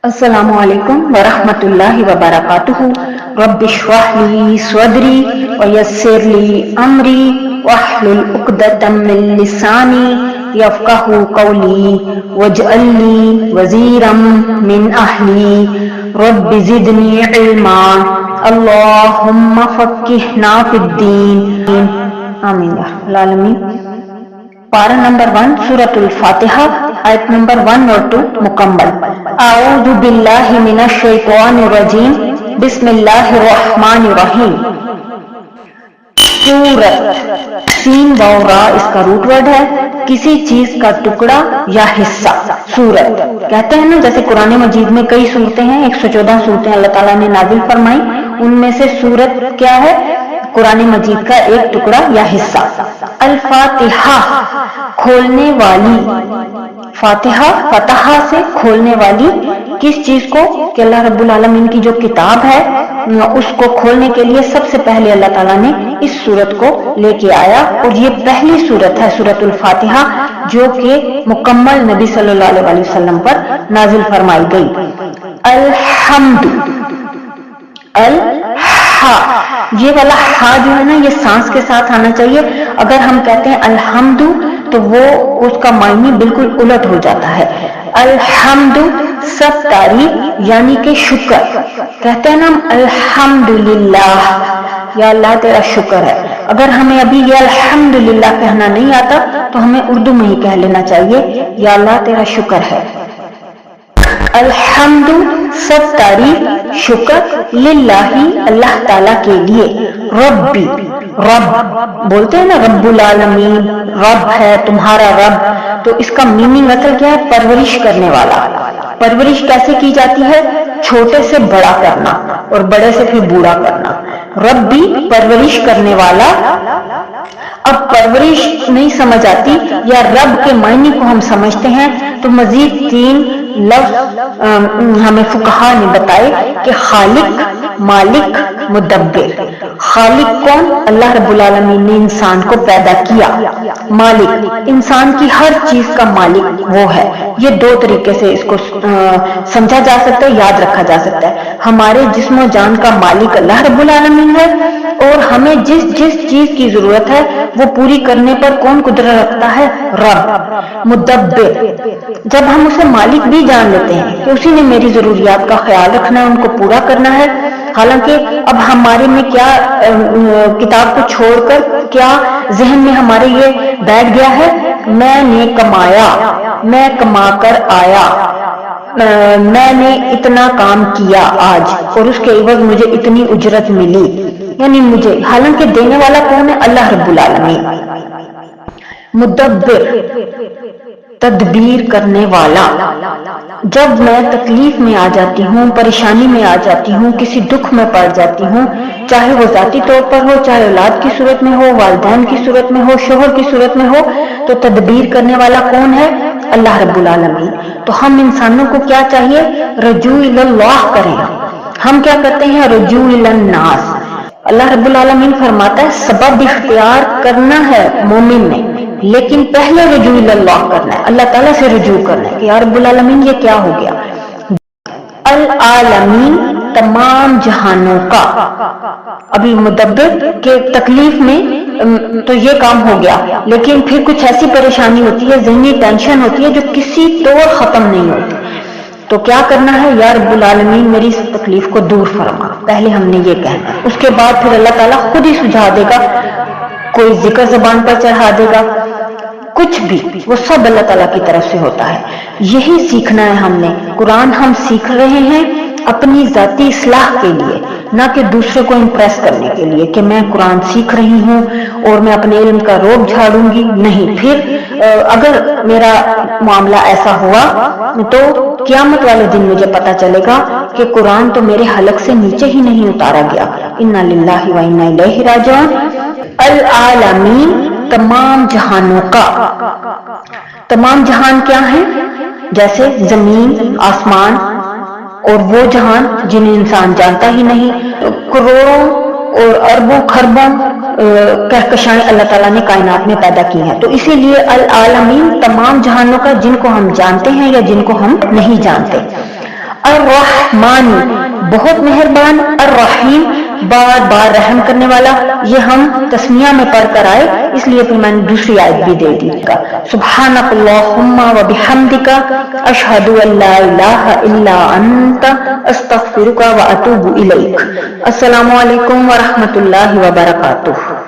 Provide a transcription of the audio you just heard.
अस्सलामु अलैकुम वरहमतुल्लाहि वबरकातुहू। रब्बि इश्रह ली सदरी व यस्सिर ली अमरी वहलुल उक़दतम मिन लिसानी यफ़क़हू क़ौली वजअल ली वज़ीरम मिन अहली रब्बि ज़िदनी इल्मा अल्लाहुम्मा फ़क़्क़िहना फ़िद्दीन आमीन या रब्बल आलमीन। पारा नंबर 1 सूरतुल फातिहा आयत नंबर 1 और 2 मुकम्मल। आऊज़ु बिल्लाहि मिनश शैतानिर रजीम बिस्मिल्लाहिर रहमानिर रहीम। सूरत सीन वाव रा इसका रूट वर्ड है, किसी चीज का टुकड़ा या हिस्सा। सूरत कहते हैं ना, जैसे कुरान मजीद में कई सूरतें हैं, 114 सूरतें अल्लाह ताला ने नाजिल फरमाई, उनमें से सूरत क्या है? कुरान मजीद का एक टुकड़ा या हिस्सा। अल फातिहा खोलने वाली, फातिहा फतहा से खोलने वाली किस चीज को? कि अल्लाह रब्बुल आलमीन की जो किताब है उसको खोलने के लिए सबसे पहले अल्लाह ताला ने इस सूरत को लेके आया, और ये पहली सूरत है सूरतुल फातिहा जो कि मुकम्मल नबी सल्लल्लाहु अलैहि वसल्लम पर नाजिल फरमाई गई। अल्हम्दु, अल हा, ये वाला हा जो है ना, ये सांस के साथ आना चाहिए। अगर हम कहते हैं अल्हम्दु तो वो उसका मायने बिल्कुल उलट हो जाता है। अल्हम्दु सब तारीफ यानी कि शुक्र। कहते हैं ना हम अल्हम्दुलिल्लाह, या अल्लाह तेरा शुक्र है। अगर हमें अभी ये अल्हम्दुलिल्लाह कहना नहीं आता तो हमें उर्दू में ही कह लेना चाहिए, या अल्लाह तेरा शुक्र है। अल्हम्दु सब तारीफ शुक्र, लिल्लाही अल्लाह ताला के लिए, रब्बी रब बोलते हैं ना, रब्बुल आलमीन रब है तुम्हारा रब। तो इसका मीनिंग असल क्या है? परवरिश करने वाला। परवरिश कैसे की जाती है? छोटे से बड़ा करना और बड़े से फिर बूढ़ा करना। रब्बी परवरिश करने वाला। अब परवरिश नहीं समझ आती या रब के मायने को हम समझते हैं तो मजीद 3 लफ्ज हमें फुकहा ने बताए कि खालिक, मालिक, मुदब्बिर। खालिक कौन? अल्लाह रब्बुल आलमीन ने इंसान को पैदा किया। मालिक इंसान की हर चीज का मालिक वो है। ये 2 तरीके से इसको समझा जा सकता है, याद रखा जा सकता है। हमारे जिस्म जान का मालिक अल्लाह रब्बुल आलमीन है, और हमें जिस जिस चीज की जरूरत है वो पूरी करने पर कौन कुदरत रखता है? रब। मुदब्बिर जब हम उसे मालिक भी जान लेते हैं कि उसी ने मेरी जरूरियात का ख्याल रखना है, उनको पूरा करना है। हालांकि अब हमारे में क्या किताब को छोड़कर क्या जहन में हमारे ये बैठ गया है, मैंने कमाया, मैं कमा कर आया, मैंने इतना काम किया आज और उसके एवज मुझे इतनी उजरत मिली, यानी मुझे। हालांकि देने वाला कौन है? अल्लाह रब्बुल आलमीन। मुदब्बिर तदबीर करने वाला। जब मैं तकलीफ में आ जाती हूँ, परेशानी में आ जाती हूँ, किसी दुख में पड़ जाती हूँ, चाहे वो जाती तौर पर हो, चाहे औलाद की सूरत में हो, वालिदैन की सूरत में हो, शोहर की सूरत में हो, तो तदबीर करने वाला कौन है? अल्लाह रब्बुल आलमीन। तो हम इंसानों को क्या चाहिए? रजू इल्लाह करें। हम क्या करते हैं? रजू इल्लन्नास। अल्लाह रब्बुल आलमीन फरमाता है सबब इख्तियार करना है मोमिन ने, लेकिन पहले रजू इल्लाह करना है, अल्लाह ताला से रजू करना है कि या रब्बुल आलमीन ये क्या हो गया। अल आलमीन तमाम जहानों का। अभी मुदब्बिर के तकलीफ में तो ये काम हो गया, लेकिन फिर कुछ ऐसी परेशानी होती है, ज़हनी टेंशन होती है जो किसी तौर खत्म नहीं होती, तो क्या करना है? या रब्बुल आलमीन मेरी इस तकलीफ को दूर फरमा। पहले हमने ये कहना, उसके बाद फिर अल्लाह ताला खुद ही सुझा देगा, कोई जिक्र ज़बान पर चढ़ा देगा, कुछ भी वो सब अल्लाह ताला की तरफ से होता है। यही सीखना है हमने। कुरान हम सीख रहे हैं अपनी जाती इस्लाह के लिए, ना कि दूसरे को इम्प्रेस करने के लिए कि मैं कुरान सीख रही हूँ और मैं अपने इल्म का रोब झाड़ूंगी। नहीं, फिर अगर मेरा मामला ऐसा हुआ तो क़यामत वाले दिन मुझे पता चलेगा कि कुरान तो मेरे हलक से नीचे ही नहीं उतारा गया। इन्ना लिल्लाहि व इन्ना इलैहि राजिऊन। अल आलमीन तमाम जहानों का। तमाम जहान क्या है? जैसे जमीन, आसमान और वो जहान जिन्हें इंसान जानता ही नहीं। करोड़ों और अरबों खरबों कहकशाएं अल्लाह ताला ने कायनात में पैदा की हैं। तो इसीलिए अल आलमीन तमाम जहानों का, जिनको हम जानते हैं या जिनको हम नहीं जानते। الرحمن بہت مہربان، الرحیم بار بار رحم کرنے والا. یہ ہم تسمیہ میں پڑھ کر آئے، اس لیے پھر میں نے دوسری آیت بھی دے دی. سبحانک اللہم و بحمدک اشہد ان لا الہ الا انت استغفرک و اتوب الیک. السلام علیکم ورحمۃ اللہ وبرکاتہ.